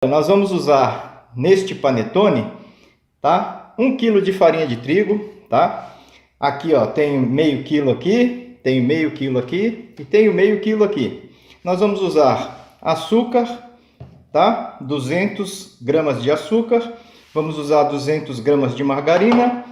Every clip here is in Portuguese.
Nós vamos usar neste panetone, tá? 1 kg de farinha de trigo, tá? Aqui, ó, tenho meio quilo aqui, tenho meio quilo aqui e tenho meio quilo aqui. Nós vamos usar açúcar, tá? 200 gramas de açúcar, vamos usar 200 gramas de margarina,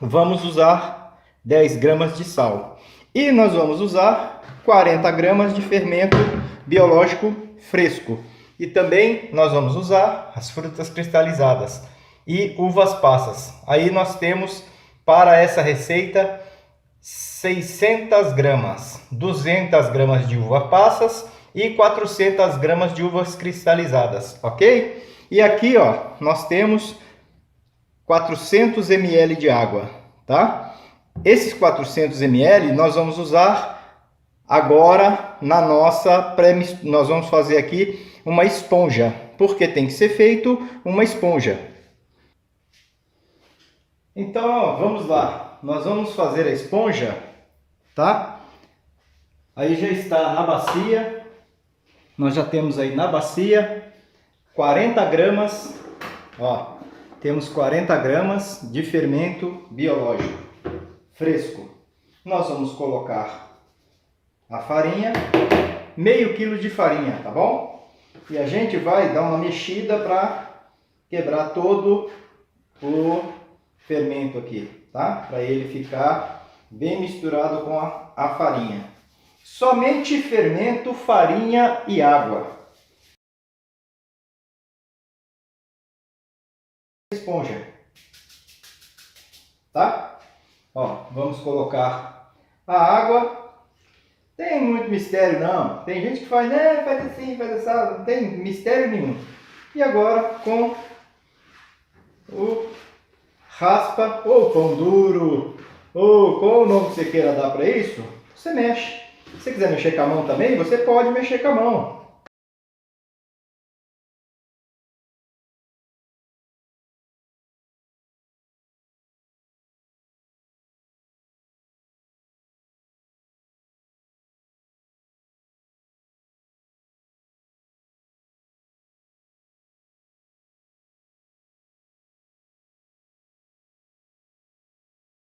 vamos usar 10 gramas de sal. E nós vamos usar 40 gramas de fermento biológico fresco. E também nós vamos usar as frutas cristalizadas e uvas passas. Aí nós temos para essa receita 600 gramas, 200 gramas de uva passas e 400 gramas de uvas cristalizadas, ok? E aqui, ó, nós temos 400 ml de água, tá? Esses 400 ml nós vamos usar agora na nossa nós vamos fazer aqui uma esponja, porque tem que ser feito uma esponja. Então, ó, vamos lá, nós vamos fazer a esponja, tá? Aí já está na bacia, nós já temos aí na bacia 40 gramas, ó, temos 40 gramas de fermento biológico fresco. Nós vamos colocar a farinha, meio quilo de farinha, tá bom? E a gente vai dar uma mexida para quebrar todo o fermento aqui, tá? Para ele ficar bem misturado com a farinha. Somente fermento, farinha e água. Esponja, tá? Ó, vamos colocar a água. Tem muito mistério não. Tem gente que faz, né, faz assim, faz assado, não tem mistério nenhum. E agora com o raspa ou pão duro, ou qual o nome que você queira dar para isso, você mexe. Se você quiser mexer com a mão também, você pode mexer com a mão.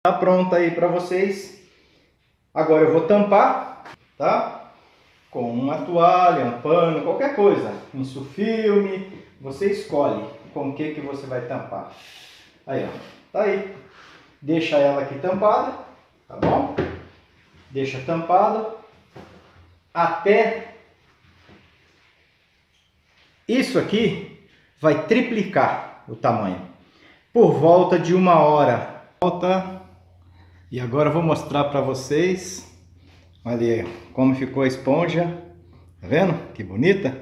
Tá pronta aí para vocês. Agora eu vou tampar, tá? Com uma toalha, um pano, qualquer coisa. Insufilme, você escolhe com o que você vai tampar. Aí, ó, tá aí. Deixa ela aqui tampada, tá bom? Deixa tampada até isso aqui vai triplicar o tamanho por volta de 1 hora. E agora eu vou mostrar para vocês. Olha aí como ficou a esponja. Tá vendo? Que bonita.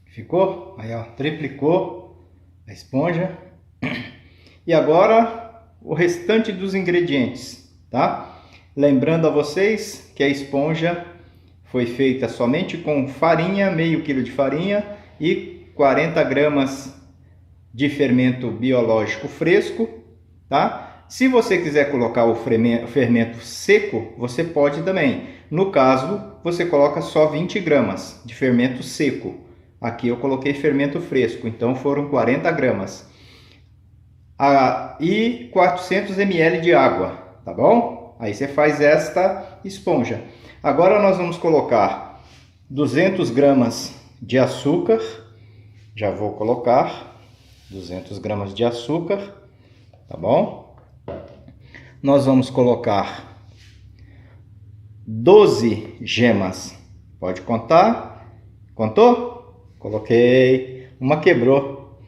Ficou? Aí, ó, triplicou a esponja. E agora o restante dos ingredientes, tá? Lembrando a vocês que a esponja foi feita somente com farinha, meio quilo de farinha e 40 gramas de fermento biológico fresco, tá? Se você quiser colocar o fermento seco, você pode também. No caso, você coloca só 20 gramas de fermento seco. Aqui eu coloquei fermento fresco, então foram 40 gramas. E 400 ml de água, tá bom? Aí você faz esta esponja. Agora nós vamos colocar 200 gramas de açúcar. Já vou colocar 200 gramas de açúcar, tá bom? Nós vamos colocar 12 gemas. Pode contar? Contou? Coloquei. Uma quebrou.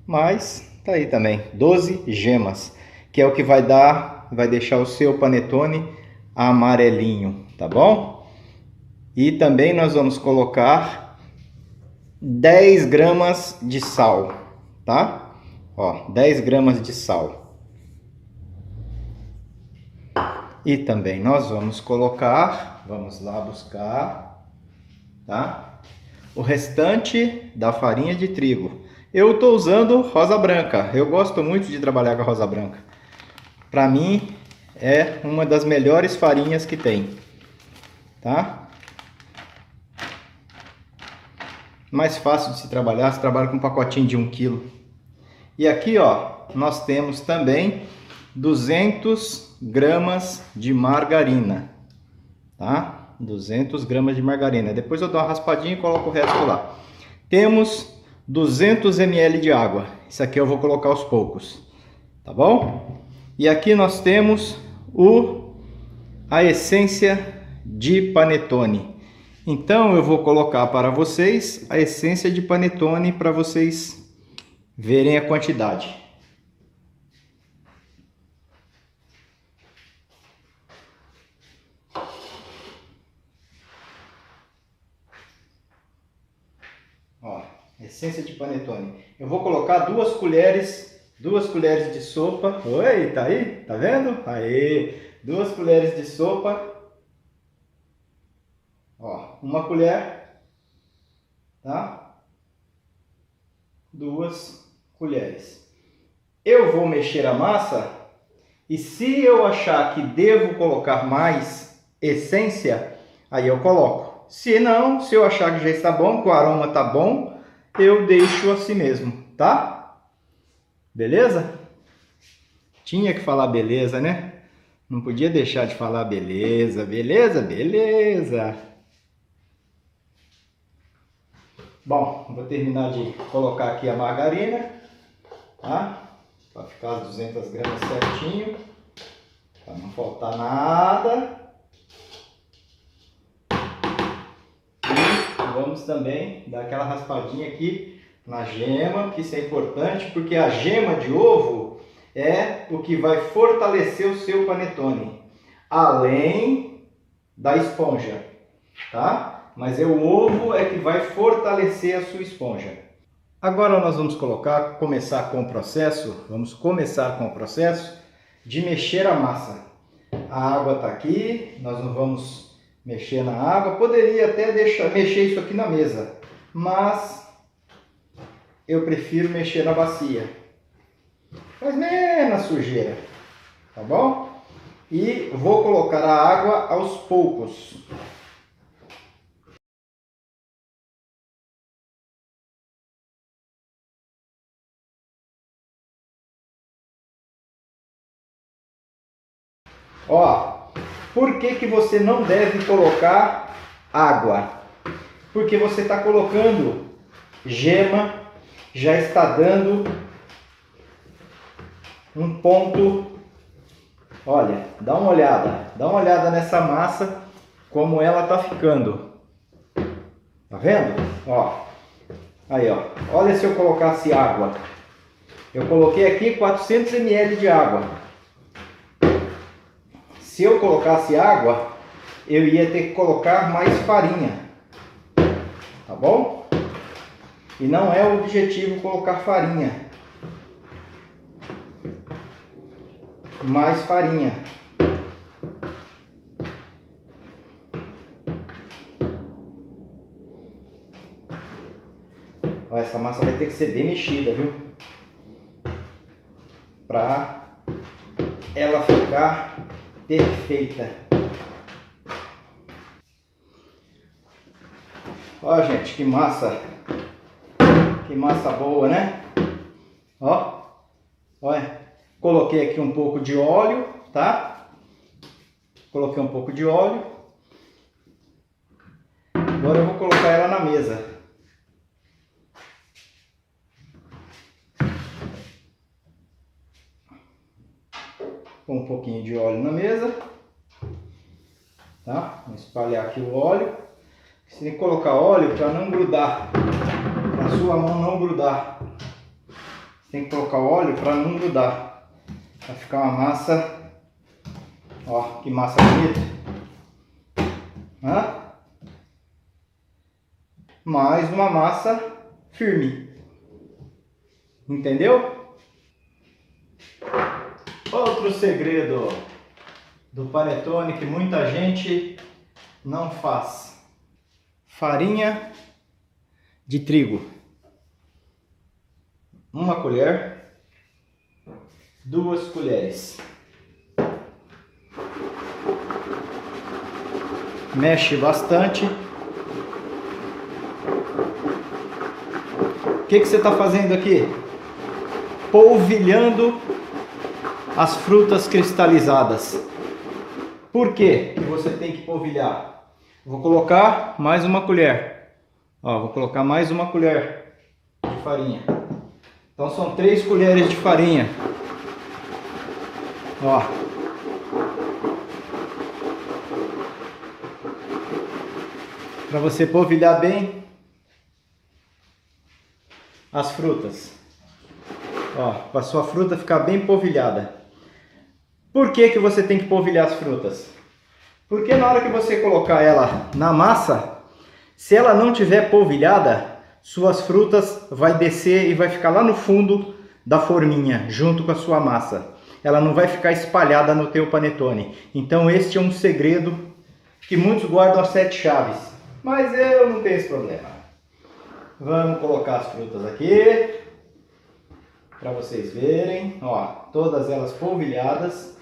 Mas tá aí também. 12 gemas. Que é o que vai deixar o seu panetone amarelinho. Tá bom? E também nós vamos colocar 10 gramas de sal. Tá? Ó, 10 gramas de sal. E também nós vamos colocar, vamos lá buscar, tá? O restante da farinha de trigo. Eu estou usando rosa branca. Eu gosto muito de trabalhar com a rosa branca. Para mim é uma das melhores farinhas que tem, tá? mais fácil de se trabalhar. Você trabalha com um pacotinho de 1 kg. E aqui, ó, nós temos também 200 gramas de margarina, tá? 200 gramas de margarina. Depois eu dou uma raspadinha e coloco o resto lá. Temos 200 ml de água. Isso aqui eu vou colocar aos poucos, tá bom? E aqui nós temos a essência de panetone. Então eu vou colocar para vocês a essência de panetone para vocês verem a quantidade. Ó, essência de panetone. Eu vou colocar 2 colheres de sopa. Oi, tá aí? Tá vendo? Aí, 2 colheres de sopa. Ó, 1 colher, tá? 2 colheres. Eu vou mexer a massa e se eu achar que devo colocar mais essência, aí eu coloco. Se não, se eu achar que já está bom, que o aroma está bom, eu deixo assim mesmo, tá? Beleza? Tinha que falar beleza, né? Não podia deixar de falar beleza, beleza, beleza. Bom, vou terminar de colocar aqui a margarina, tá? Para ficar as 200 gramas certinho, para não faltar nada. E vamos também dar aquela raspadinha aqui na gema, que isso é importante, porque a gema de ovo é o que vai fortalecer o seu panetone, além da esponja, tá? Mas o ovo é que vai fortalecer a sua esponja. Agora nós vamos começar com o processo de mexer a massa. A água está aqui, nós não vamos mexer na água. Poderia até mexer isso aqui na mesa, mas eu prefiro mexer na bacia. Faz menos sujeira, tá bom? E vou colocar a água aos poucos. Ó, por que você não deve colocar água? Porque você está colocando gema, já está dando um ponto. Olha, dá uma olhada nessa massa, como ela está ficando. Tá vendo? Ó, aí ó, olha se eu colocasse água. Eu coloquei aqui 400 ml de água. Se eu colocasse água, eu ia ter que colocar mais farinha, tá bom? E não é o objetivo colocar farinha. Mais farinha. Ó, essa massa vai ter que ser bem mexida, viu? Pra ela ficar perfeita. Ó, gente, que massa boa, né? Ó, olha, coloquei aqui um pouco de óleo, tá? Coloquei um pouco de óleo. Agora eu vou colocar ela na mesa. Com um pouquinho de óleo na mesa, tá? Vou espalhar aqui o óleo. Você tem que colocar óleo para não grudar, para a sua mão não grudar. Você tem que colocar óleo para não grudar, para ficar uma massa. Ó, que massa bonita. Hã? Mais uma massa firme. Entendeu? Outro segredo do panetone que muita gente não faz. Farinha de trigo. 1 colher. 2 colheres. Mexe bastante. que você está fazendo aqui? Polvilhando as frutas cristalizadas. Por que você tem que polvilhar? Vou colocar mais uma colher. Ó, vou colocar mais uma colher de farinha. Então são 3 colheres de farinha. Ó. Para você polvilhar bem as frutas. Ó, para a sua fruta ficar bem polvilhada. Por que que você tem que polvilhar as frutas? Porque na hora que você colocar ela na massa, se ela não tiver polvilhada, suas frutas vai descer e vai ficar lá no fundo da forminha, junto com a sua massa. Ela não vai ficar espalhada no teu panetone. Então este é um segredo que muitos guardam as 7 chaves. Mas eu não tenho esse problema. Vamos colocar as frutas aqui, para vocês verem. Ó, todas elas polvilhadas,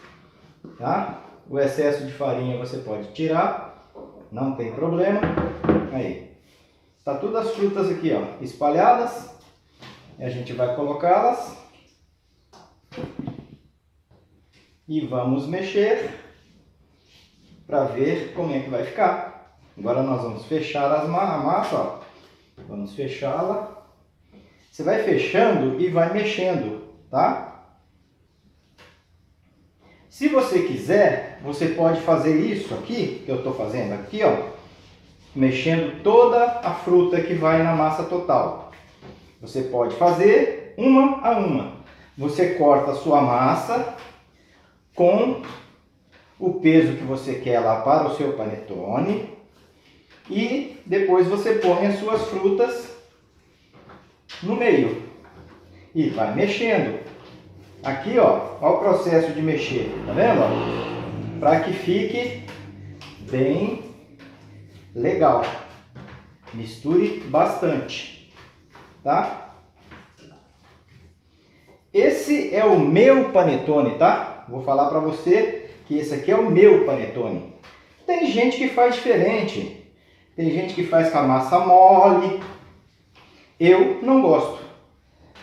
tá? O excesso de farinha você pode tirar, não tem problema. Aí, tá todas as frutas aqui, ó, espalhadas. E a gente vai colocá-las e vamos mexer para ver como é que vai ficar. Agora nós vamos fechar a massa, ó. Vamos fechá-la. Você vai fechando e vai mexendo, tá? Se você quiser, você pode fazer isso aqui, que eu estou fazendo aqui, ó, mexendo toda a fruta que vai na massa total. Você pode fazer uma a uma. Você corta a sua massa com o peso que você quer lá para o seu panetone e depois você põe as suas frutas no meio e vai mexendo. Aqui, ó, o processo de mexer, tá vendo? Para que fique bem legal. Misture bastante, tá? Esse é o meu panetone, tá? Vou falar para você que esse aqui é o meu panetone. Tem gente que faz diferente. Tem gente que faz com a massa mole. Eu não gosto.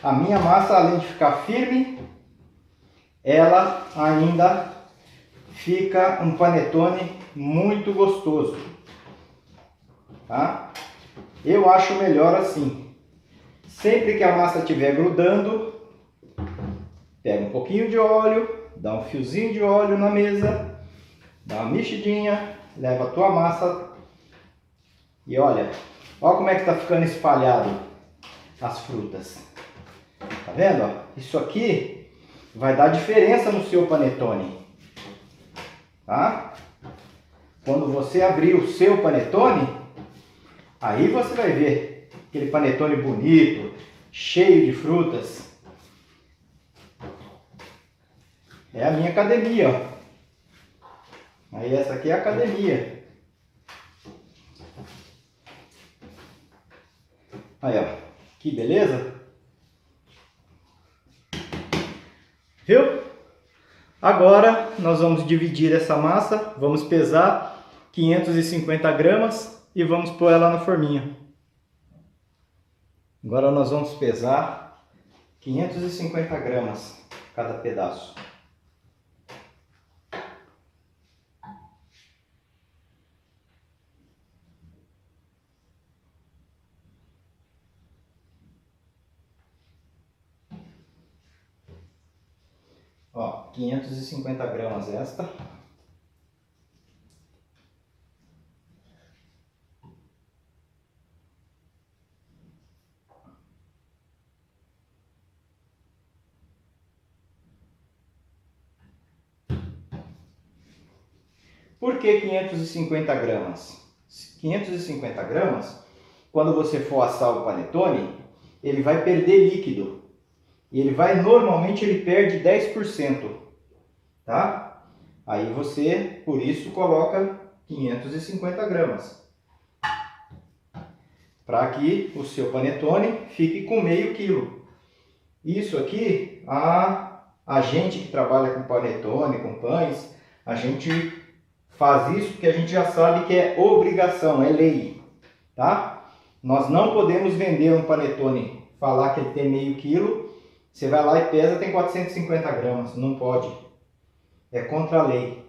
A minha massa, além de ficar firme, ela ainda fica um panetone muito gostoso, tá? Eu acho melhor assim. Sempre que a massa estiver grudando, pega um pouquinho de óleo, dá um fiozinho de óleo na mesa, dá uma mexidinha, leva a tua massa e olha como é que tá ficando espalhado as frutas. Tá vendo? Ó? Isso aqui vai dar diferença no seu panetone, tá? Quando você abrir o seu panetone, aí você vai ver aquele panetone bonito, cheio de frutas. É a minha academia, ó. Aí essa aqui é a academia. Aí, ó, que beleza? Viu? Agora nós vamos dividir essa massa, vamos pesar 550 gramas e vamos pôr ela na forminha. Agora nós vamos pesar 550 gramas cada pedaço. Ó, 550 gramas esta. Por que 550 gramas? 550 gramas, quando você for assar o panetone, ele vai perder líquido. E ele vai, normalmente, ele perde 10%, tá? Aí você, por isso, coloca 550 gramas. Para que o seu panetone fique com meio quilo. Isso aqui, a gente que trabalha com panetone, com pães, a gente faz isso porque a gente já sabe que é obrigação, é lei, tá? Nós não podemos vender um panetone falar que ele tem meio quilo, você vai lá e pesa, tem 450 gramas. Não pode. É contra a lei.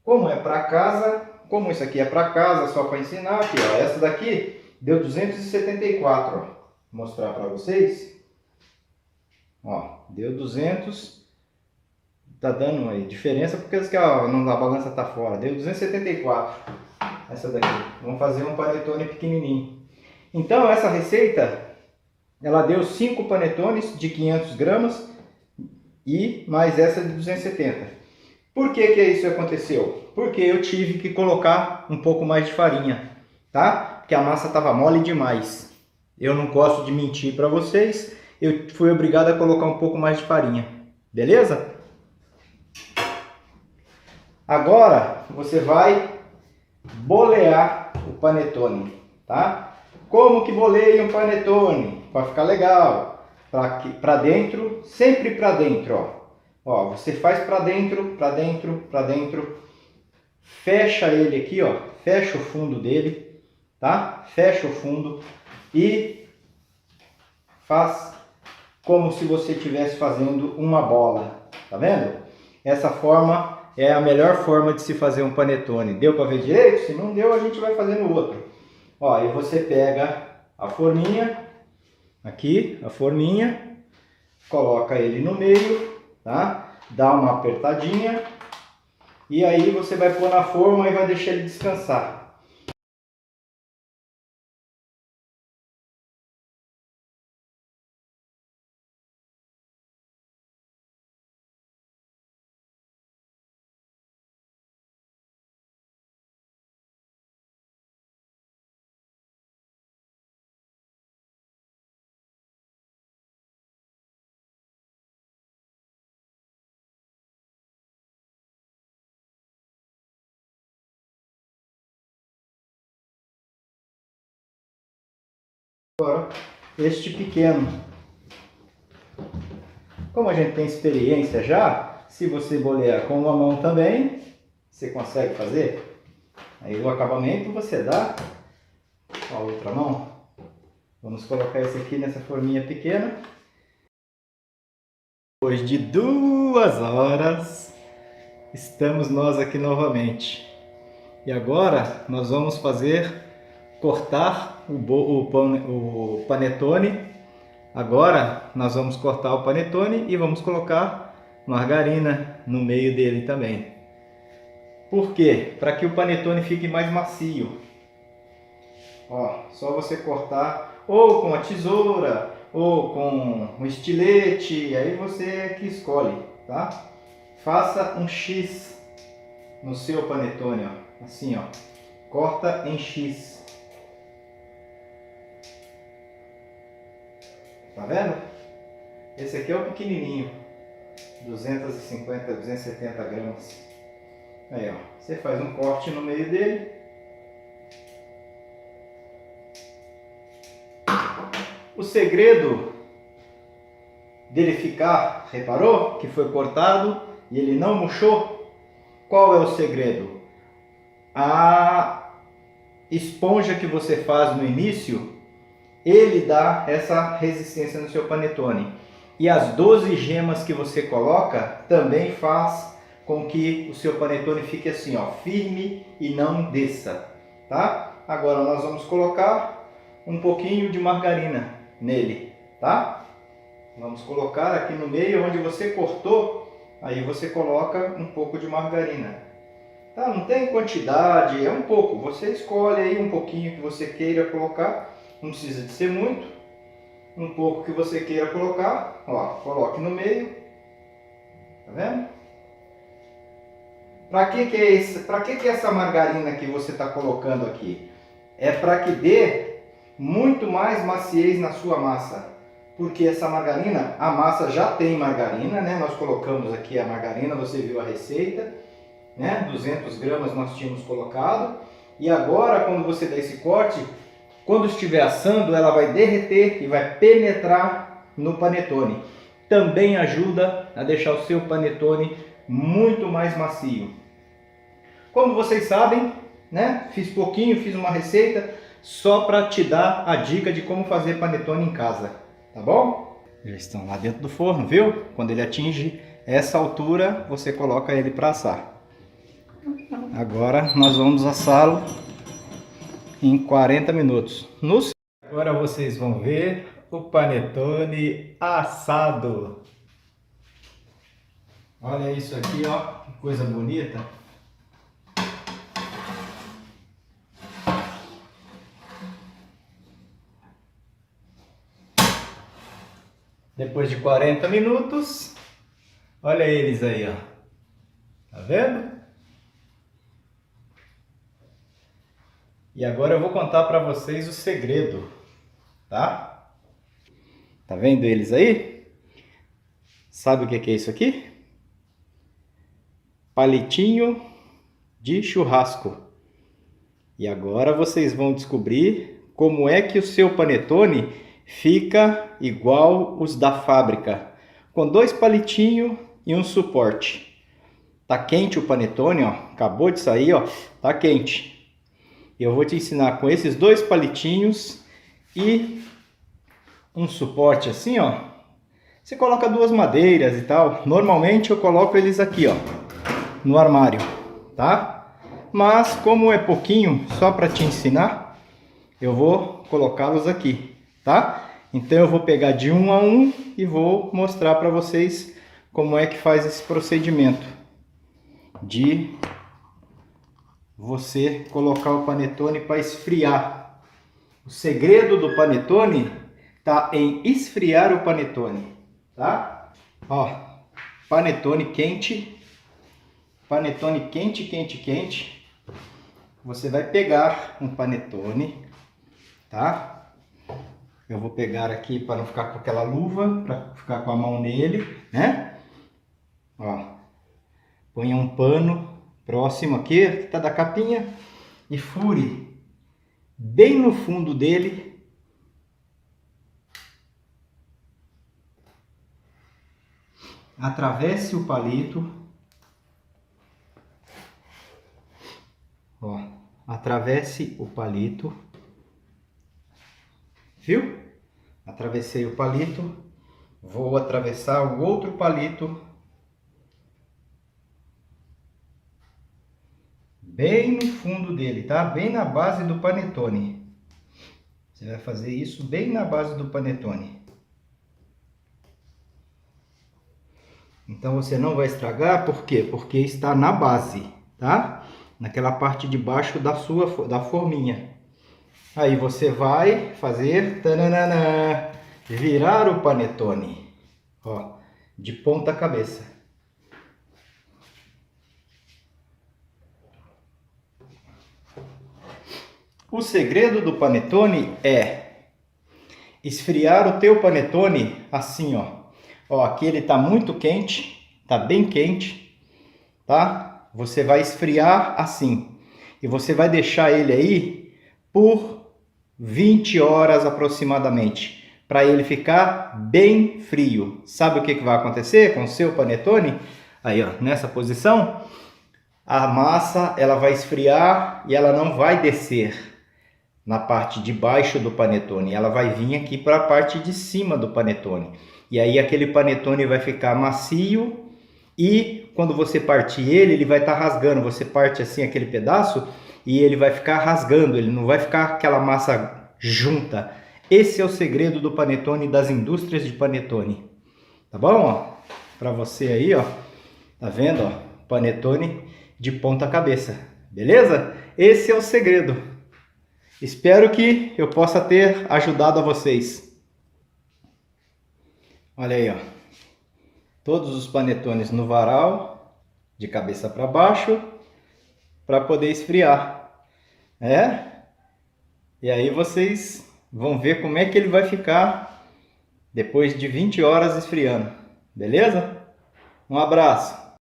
Como é para casa, como isso aqui é para casa, só para ensinar aqui, ó. Essa daqui deu 274, ó. Vou mostrar para vocês. Ó, deu 200. Tá dando aí diferença porque a balança tá fora. Deu 274. Essa daqui. Vamos fazer um panetone pequenininho. Então essa receita, ela deu 5 panetones de 500 gramas e mais essa de 270. Por que isso aconteceu? Porque eu tive que colocar um pouco mais de farinha, tá? Porque a massa estava mole demais. Eu não gosto de mentir para vocês, eu fui obrigado a colocar um pouco mais de farinha, beleza? Agora você vai bolear o panetone, tá? Como que boleia um panetone? Para ficar legal, para dentro, sempre para dentro, ó. Ó, você faz para dentro, para dentro, para dentro. Fecha ele aqui, ó. Fecha o fundo dele, tá? Fecha o fundo e faz como se você estivesse fazendo uma bola, tá vendo? Essa forma é a melhor forma de se fazer um panetone. Deu para ver direito? Se não deu, a gente vai fazer no outro. Ó, e você pega a forminha, aqui, a forminha, coloca ele no meio, tá? Dá uma apertadinha e aí você vai pôr na forma e vai deixar ele descansar. Agora, este pequeno. Como a gente tem experiência já, se você bolear com uma mão também, você consegue fazer. Aí o acabamento você dá com a outra mão. Vamos colocar esse aqui nessa forminha pequena. Depois de 2 horas, estamos nós aqui novamente. E agora nós vamos cortar o panetone. Agora nós vamos cortar o panetone e vamos colocar margarina no meio dele também. Por quê? Para que o panetone fique mais macio. Ó, só você cortar ou com a tesoura ou com um estilete, aí você que escolhe, tá? Faça um X no seu panetone, ó, assim, ó. Corta em X. Tá vendo? Esse aqui é o pequenininho, 250, 270 gramas. Aí, ó, você faz um corte no meio dele. O segredo dele ficar, reparou que foi cortado e ele não murchou? Qual é o segredo? A esponja que você faz no início, ele dá essa resistência no seu panetone. E as 12 gemas que você coloca também faz com que o seu panetone fique assim, ó, firme e não desça, tá? Agora nós vamos colocar um pouquinho de margarina nele, tá? Vamos colocar aqui no meio onde você cortou, aí você coloca um pouco de margarina. Tá? Não tem quantidade, é um pouco. Você escolhe aí um pouquinho que você queira colocar. Não precisa de ser muito. Um pouco que você queira colocar, ó, coloque no meio. Tá vendo? Para que é isso? Para que é essa margarina que você está colocando aqui? É para que dê muito mais maciez na sua massa. Porque essa margarina, a massa já tem margarina, né? Nós colocamos aqui a margarina, você viu a receita, né? 200 gramas nós tínhamos colocado. E agora, quando você dá esse corte, quando estiver assando, ela vai derreter e vai penetrar no panetone. Também ajuda a deixar o seu panetone muito mais macio. Como vocês sabem, né? Fiz pouquinho, fiz uma receita só para te dar a dica de como fazer panetone em casa, tá bom? Já estão lá dentro do forno, viu? Quando ele atinge essa altura, você coloca ele para assar. Agora nós vamos assá-lo em 40 minutos. Agora vocês vão ver o panetone assado. Olha isso aqui, ó, que coisa bonita. Depois de 40 minutos, olha eles aí, ó. Tá vendo? E agora eu vou contar para vocês o segredo, tá? Tá vendo eles aí? Sabe o que é isso aqui? Palitinho de churrasco. E agora vocês vão descobrir como é que o seu panetone fica igual os da fábrica, com 2 palitinhos e um suporte. Tá quente o panetone, ó, acabou de sair, ó, tá quente. Eu vou te ensinar com esses 2 palitinhos e um suporte assim, ó. Você coloca 2 madeiras e tal. Normalmente eu coloco eles aqui, ó, no armário, tá? Mas como é pouquinho, só para te ensinar, eu vou colocá-los aqui. Tá? Então eu vou pegar de um a um e vou mostrar para vocês como é que faz esse procedimento de você colocar o panetone para esfriar. O segredo do panetone tá em esfriar o panetone, tá? Ó, panetone quente, quente. Você vai pegar um panetone, tá? Eu vou pegar aqui para não ficar com aquela luva, para ficar com a mão nele, né? Ó, ponha um pano próximo aqui, tá da capinha, e fure bem no fundo dele. Atravesse o palito. Ó, atravesse o palito. Viu? Atravessei o palito, vou atravessar o outro palito bem no fundo dele, tá? Bem na base do panetone. Você vai fazer isso bem na base do panetone. Então você não vai estragar, por quê? Porque está na base, tá? Naquela parte de baixo da forminha. Aí você vai fazer tananana, virar o panetone, ó, de ponta cabeça. O segredo do panetone é esfriar o teu panetone assim, ó. Ó, aqui ele tá muito quente, tá bem quente, tá? Você vai esfriar assim e você vai deixar ele aí por 20 horas aproximadamente, para ele ficar bem frio. Sabe o que vai acontecer com o seu panetone? Aí, ó, nessa posição, a massa ela vai esfriar e ela não vai descer na parte de baixo do panetone, ela vai vir aqui para a parte de cima do panetone. E aí aquele panetone vai ficar macio e quando você partir ele vai estar rasgando. Você parte assim aquele pedaço e ele vai ficar rasgando, ele não vai ficar aquela massa junta. Esse é o segredo do panetone, das indústrias de panetone. Tá bom? Para você aí, ó. Tá vendo, ó? Panetone de ponta cabeça. Beleza? Esse é o segredo. Espero que eu possa ter ajudado a vocês. Olha aí, ó. Todos os panetones no varal, de cabeça para baixo, para poder esfriar. E aí vocês vão ver como é que ele vai ficar depois de 20 horas esfriando. Beleza? Um abraço!